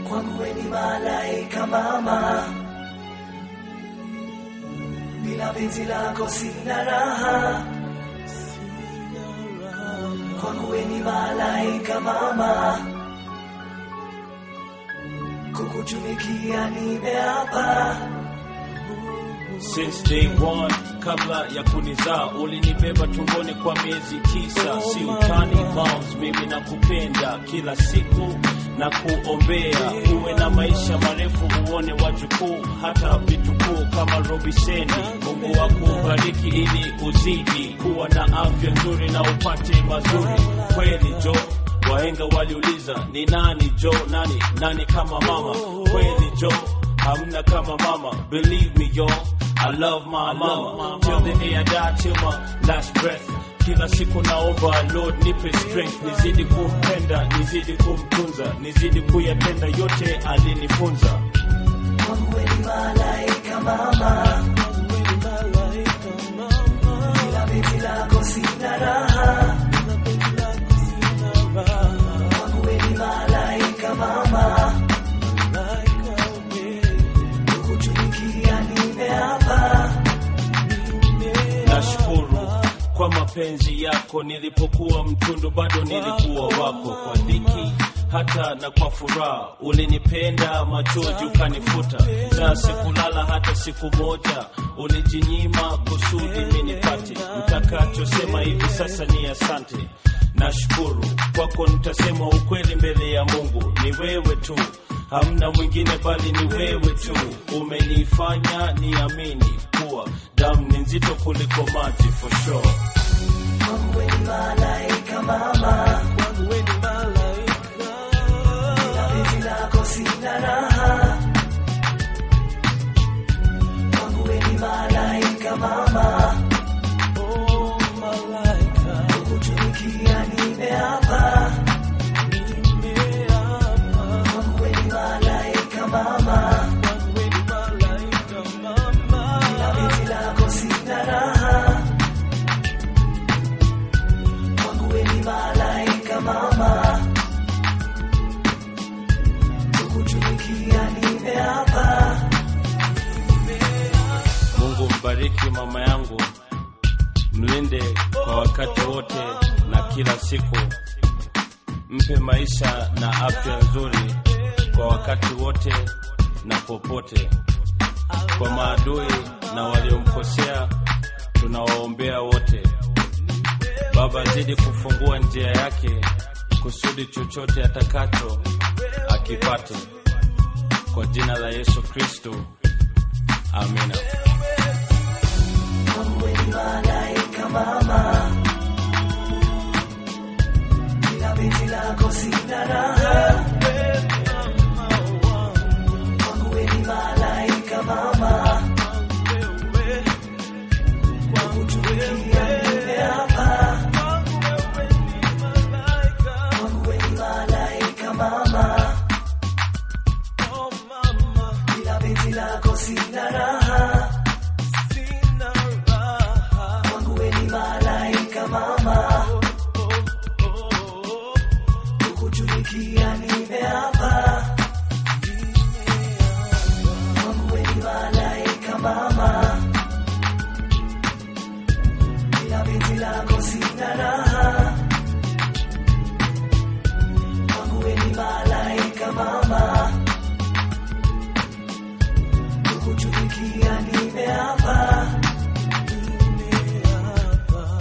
Kwangu wewe ni malaika mama, bila penzi lako sina raha. Kwangu wewe ni malaika mama, kukutumikia nimeapa. Since day one, kabla ya kunizaa ulinibeba tumboni kwa miezi 9. Si utani moms, mimi nakupenda kila siku na kuombea uwe na maisha marefu, uone wajukuu hata vitukuu kama Robiseni. Mungu akubariki ili uzidi kuwa na afya nzuri na upate mazuri. Kweli Jo, wahenga waliuliza ni nani Jo, nani kama mama. Kweli Jo, hamna kama mama. Believe me yo, I love my mama till the day I die, till my last breath. Kila siku naomba Lord nipe strength, nizidi kumpenda, nizidi kumtunza, nizidi kuyapenda yote alinifunza. Kwangu wewe ni malaika mama, bila penzi lako sina raha. Kwangu wewe ni malaika mama, kukutumikia nimeapa. Nashukuru kwa mapenzi yako, nilipokuwa mtundu bado nilikuwa wako. Kwa dhiki hata na kwa furaha ulinipenda, machozi ukanifuta. Na sikulala hata siku moja, ulijinyima kusudi mimi nipate. Nitakachosema hivi sasa ni asante. Nashukuru kwako, nitasema ukweli mbele ya Mungu. Ni wewe tu, hamna mwingine bali ni wewe tu. Umenifanya niamini kuwa damu ni nzito kuliko maji for sure. Kwangu wewe ni malaika mama, bila penzi lako sina raha. Kwangu wewe ni malaika mama, kukutumikia nimeapa. Kwangu wewe ni malaika mama, bila penzi lako sina raha. Kwangu wewe ni malaika mama, kukutumikia nimeapa. Mungu mbariki mama yangu, mlinde kwa wakati wote na kila siku. Mpe maisha na afya nzuri kwa wakati wote na popote. Kwa maadui na waliomkosea tunawaombea wote. Baba zidi kufungua njia yake kusudi chochote atakacho akipate. Kwa jina la Yesu Kristo. Amina. Kwangu wewe ni malaika mama, bila penzi lako sina raha. Kwangu wewe ni malaika mama, kukutumikia nimeapa. Kwangu wewe ni malaika mama, bila penzi lako sina raha. Kwangu wewe ni malaika mama, kukutumikia nimeapa. Kwangu wewe ni malaika mama, bila penzi lako sina raha. Kwangu wewe ni malaika mama, kukutumikia nimeapa.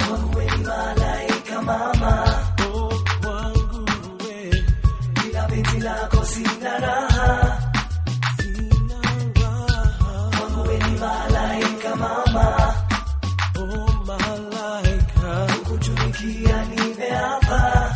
Kwangu wewe ni malaika mama, bila penzi lako sina raha. Kwangu wewe ni malaika mama, kukutumikia nimeapa.